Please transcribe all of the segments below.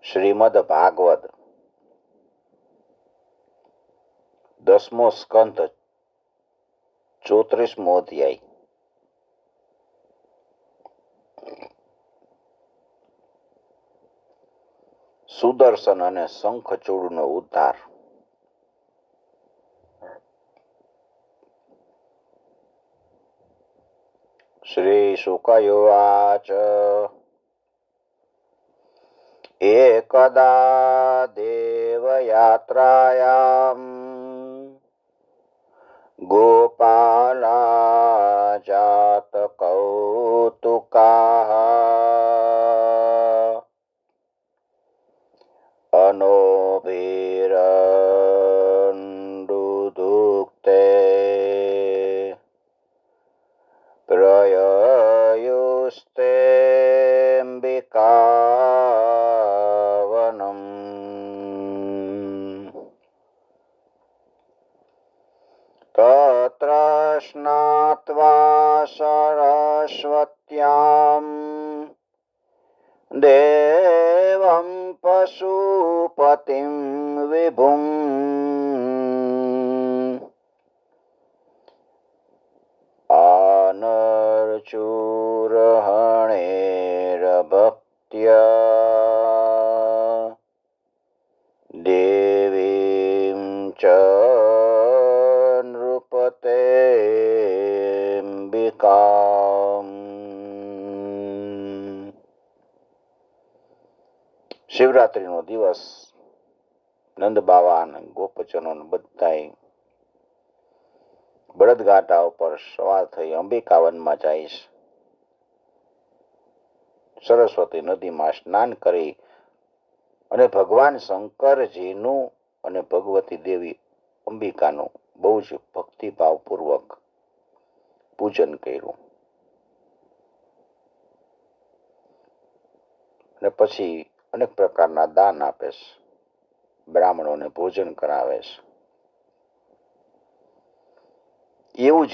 શ્રીમદ ભાગવત 10મો સ્કંધ 34મો અધ્યાય. સુદર્શન અને શંખચૂડનો ઉદ્ધાર. શ્રી શુકયુવાચ. એકદા દેવયાત્રાયામ ગોપાલા જાત કૌતુકાઃ અનોભિરંડુદુક્તે પ્રયયુસ્તેऽંબિકાવનમ. તત્ર સ્નાત્વા સરસ્વત્યાં દેવં પશુપતિં વિભું આનર્ચૂરહણેરભક્ત્યા દેવીં ચ નૃપતેऽંબિકામ. શિવરાત્રીનો દિવસ નંદ બાવા અને ગોપજનો બધાય બળદગાડા ઉપર સવાર થઈ અંબિકાવનમાં જાય છે. સરસ્વતી નદીમાં સ્નાન કરી અને ભગવાન શંકરજીનું અને ભગવતી દેવી અંબિકાનું બહુ જ ભક્તિભાવપૂર્વક પૂજન કર્યું. અને પછી અનેક પ્રકારના દાન આપે છે, બ્રાહ્મણોને ભોજન કરાવે છે. એવું જ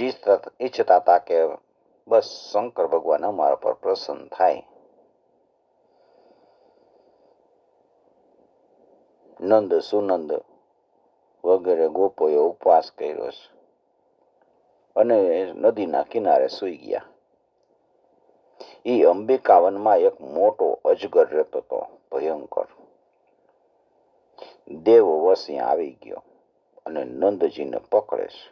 ઈચ્છતા હતા કે બસ શંકર ભગવાન અમારા પર પ્રસન્ન થાય. નંદ સુનંદ વગેરે ગોપોએ ઉપવાસ કર્યો છે અને નદીના કિનારે સૂઈ ગયા. એ અંબિકાવનમાં એક મોટો અજગર રહેતો હતો, ભયંકર. દેવ વસી આવી ગયો અને નંદજીને પકડે છે.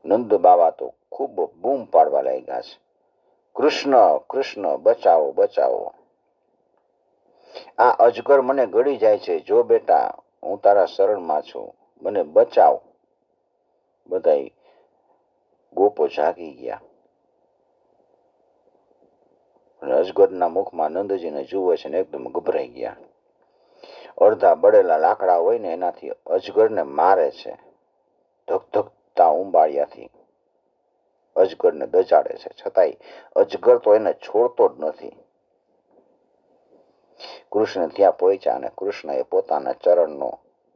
નંદ બાવા તો ખૂબ બૂમ પાડવા લાગ્યા છે, કૃષ્ણ કૃષ્ણ, બચાવો બચાવો, આ અજગર મને ગળી જાય છે, જો બેટા હું તારા શરણમાં છું, મને બચાવ. બધાય ગોપો જાગી ગયા અને અજગરના મુખમાં નંદજીને જુએ છે ને એકદમ ગભરાઈ ગયા. અડધા બળેલા લાકડા હોય ને એનાથી અજગરને મારે છે, ધગધગતા ઉંબાળિયાથી અજગરને દજાડે છે, છતાંય અજગર તો એને છોડતો જ નથી. કૃષ્ણ ત્યાં પહોંચ્યા અને કૃષ્ણએ પોતાના ચરણનો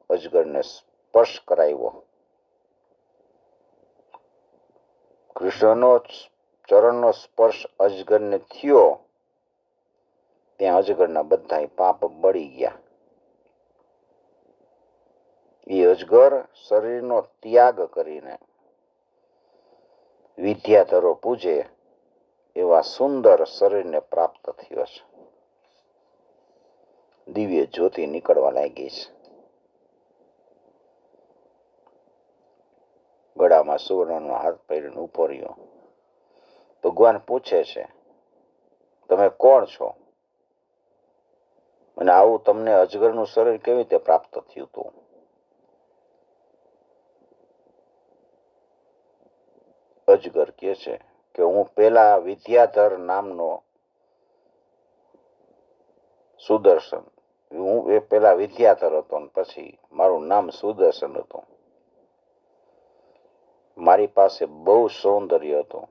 અજગરને સ્પર્શ કરાવ્યો. કૃષ્ણનો ચરણનો સ્પર્શ અજગરને થયો ત્યાં અજગરના બધા પાપ બળી ગયા. એ અજગર શરીરનો ત્યાગ કરીને વિદ્યાધરો પૂજે એવા સુંદર શરીરને પ્રાપ્ત થયો છે. દિવ્ય જ્યોતિ નીકળવા લાગી છે. ગળામાં સુવર્ણનો હાથ પહેરીને ઉભો રહ્યો. ભગવાન પૂછે છે, તમે કોણ છો અને આવું તમને અજગરનું શરીર કેવી રીતે પ્રાપ્ત થયું હતું? અજગર કહે છે કે હું પેલા વિદ્યાધર નામનો સુદર્શન, હું એ પેલા વિદ્યાધર હતો અને પછી મારું નામ સુદર્શન હતું. મારી પાસે બહુ સૌંદર્ય હતું.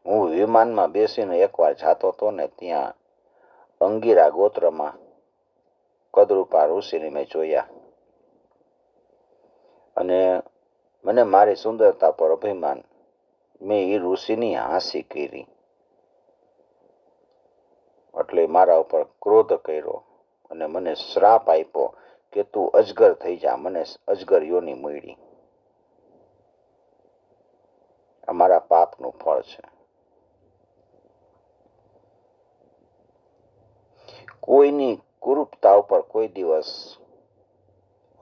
હું વિમાનમાં બેસીને એકવાર જાતો હતો ને ત્યાં અંગીરા ગોત્રમાં કદરૂપા ઋષિને મેં જોયા અને મને મારી સુંદરતા પર અભિમાન, મેં એ ઋષિની હાંસી કરી એટલે મારા ઉપર ક્રોધ કર્યો અને મને શ્રાપ આપ્યો કે તું અજગર થઈ જા. મને અજગર યોની મળી. અમારા પાપનું ફળ છે. કોઈની કુરૂપતા ઉપર કોઈ દિવસ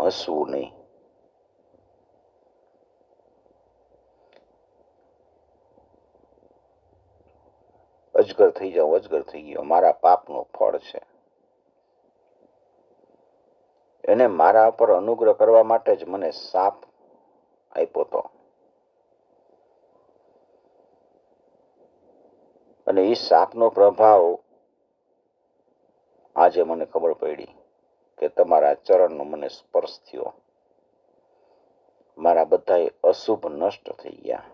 હસવું નહીં. અજગર થઈ જાઉં, અજગર થઈ ગયો, મારા પાપનું ફળ છે. એને મારા ઉપર અનુગ્રહ કરવા માટે જ મને શાપ આપ્યો હતો. અને એ શાપનો પ્રભાવ આજે મને ખબર પડી કે તમારા ચરણનો મને સ્પર્શ થયો. મારા બધા અશુભ નષ્ટ થઈ ગયા.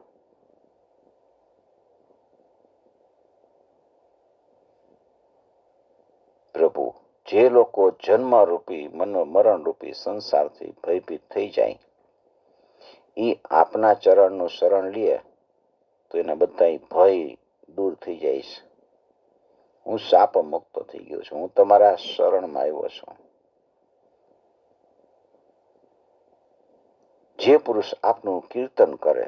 પ્રભુ, જે લોકો જન્મરૂપી મરણરૂપી સંસારથી ભયભીત થઈ જાય, એ આપના ચરણનું શરણ લે તો એના બધા ભય દૂર થઈ જાય છે. હું શાપ મુક્ત થઈ ગયો છું. હું તમારા શરણમાં આવ્યો છું. જે પુરુષ આપનું કીર્તન કરે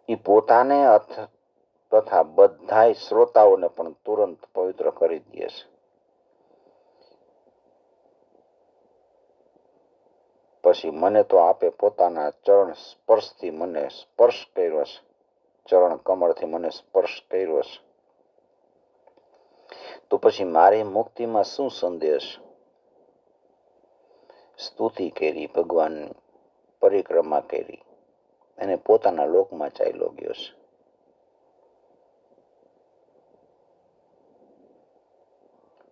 એ પોતાને તથા બધા શ્રોતાઓને પણ તુરંત પવિત્ર કરી દે છે. પછી મને તો આપે પોતાના ચરણ સ્પર્શથી મને સ્પર્શ કર્યો છે. ચરણ કમળથી મને સ્પર્શ કર્યો છે. તો પછી મારી મુક્તિમાં શું સંદેશ? સ્તુતિ કરી, ભગવાનની પરિક્રમા કરી અને પોતાના લોકમાં ચાલ્યો ગયો છે.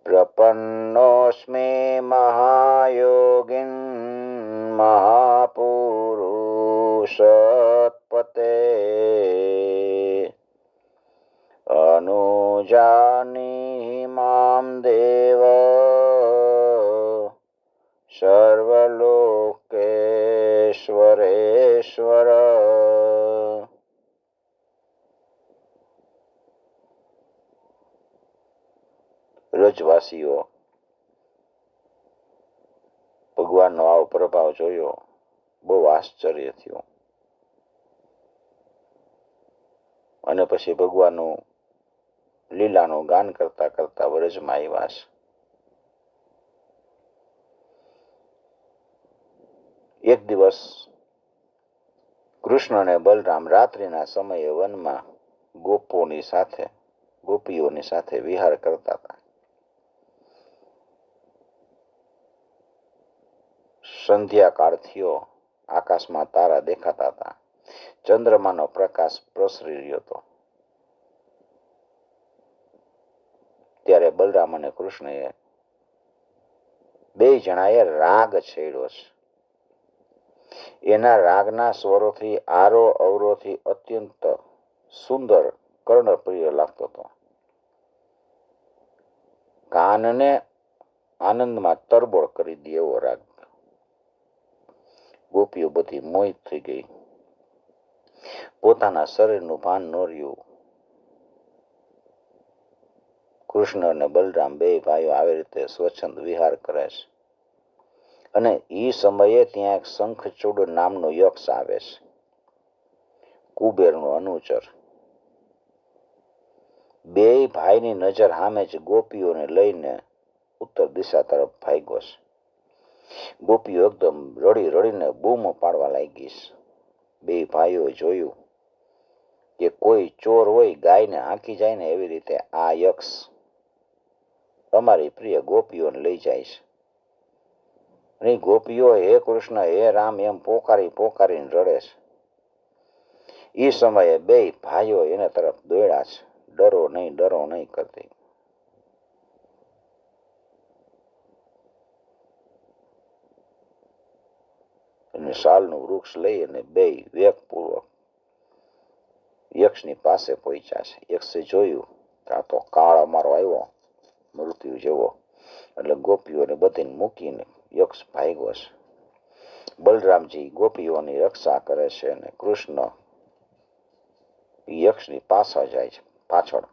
પ્રપન્નોસ્મે મહાયોગિન મહાપુરુષોત્પતે અનુજાની મામ દેવ સર્વલોકેશ્વરેશ્વર. વ્રજવાસીઓ ભગવાનનો આવો પ્રભાવ જોયો, બહુ આશ્ચર્ય થયું. અને પછી ભગવાનનું લીલાનું ગાન કરતા કરતા વ્રજમાં આવ્યા છે. એક દિવસ કૃષ્ણ અને બલરામ રાત્રિના સમયે વનમાં ગોપીઓની સાથે વિહાર કરતા હતા. સંધ્યાકાળ થયો. આકાશમાં તારા દેખાતા હતા. ચંદ્રમાનો પ્રકાશ પ્રસરી રહ્યો હતો. ત્યારે બલરામ અને કૃષ્ણએ બે જણાએ રાગ છેડ્યો છે. એના રાગના સ્વરોથી આરો અવરોથી અત્યંત સુંદર કર્ણપ્રિય લાગતો હતો. કાનને આનંદમાં તરબોળ કરી દે એવો રાગ. ગોપીઓ બધી મોહિત થઈ ગઈ. પોતાના શરીરનું ભાન ન રહ્યું. કૃષ્ણ અને બલરામ બે ભાઈઓ આવી રીતે સ્વચ્છંદ વિહાર કરે છે. અને એ સમયે ત્યાં એક શંખચૂડ નામનો યક્ષ આવે છે, કુબેરનો અનુચર. બે ભાઈની નજર સામે જ ગોપીઓને લઈને ઉત્તર દિશા તરફ ભાગ્યો છે. ગોપીઓ એકદમ રડી રડીને બૂમો પાડવા લાગી છે. બે ભાઈઓએ જોયું કે કોઈ ચોર હોય, ગાયને હાંકી જાય ને એવી રીતે આ યક્ષ અમારી પ્રિય ગોપીઓને લઈ જાય છે. અને ગોપીઓ હે કૃષ્ણ, હે રામ એમ પોકારી પોકારીને રડે છે. એ સમયે બે ભાઈઓ એના તરફ દોડ્યા છે, ડરો નહીં કરતી. અને શાલનું વૃક્ષ લઈ અને બે વેગપૂર્વક યક્ષની પાસે પહોંચ્યા છે. યક્ષે જોયું કે આ તો કાળ અમારો આવ્યો, મૃત્યુ જેવો. એટલે ગોપીઓને બધીને મૂકીને યક્ષ ભાગ્યો છે. બલરામજી ગોપીઓની રક્ષા કરે છે અને કૃષ્ણ યક્ષની પાછળ જાય છે, પાછળ.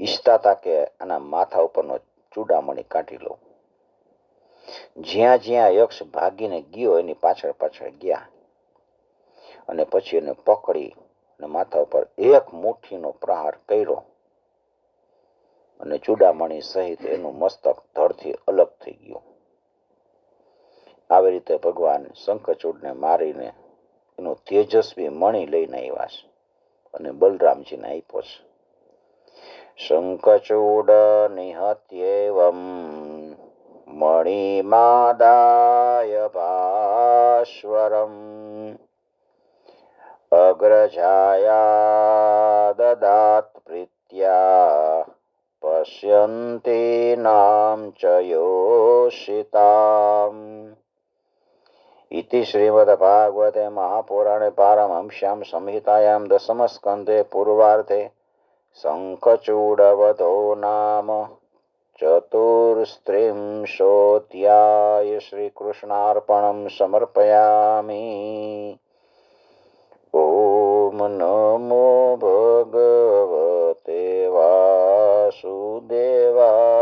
ઈચ્છતા હતા કે આના માથા ઉપરનો ચૂડામણી કાઢી લઉં. જ્યાં જ્યાં યક્ષ ભાગીને ગયો એની પાછળ પાછળ ગયા અને પછી એને પકડી અને માથા ઉપર એક મુઠ્ઠીનો પ્રહાર કર્યો અને ચૂડામણી સહિત એનું મસ્તક ધડથી અલગ થઈ ગયું. આવી રીતે ભગવાન શંખચૂડને મારીને એનું તેજસ્વી મણી લઈને આવ્યા છે અને બલરામજીને આપ્યો છે. શંખચૂડ નિહત્યેવમ મણિમાદાય ભાસ્વરમ અગ્રજાયા દદાત પ્રીત્યા પશ્યન્તી નામ ચ યોષિતામ. ઇતિ શ્રીમદ્ભાગવતે મહાપુરાણે પારમહંસ્યામ સંહિતાયામ દશમસ્કંધે પૂર્વાર્ધે શંખચૂડવધો નામ ચતુસ્ત્રિંશોऽધ્યાય. શ્રીકૃષ્ણાર્પણમ સમર્પયામિ. ઓમ નમો ભગવતે વાસુદેવાય.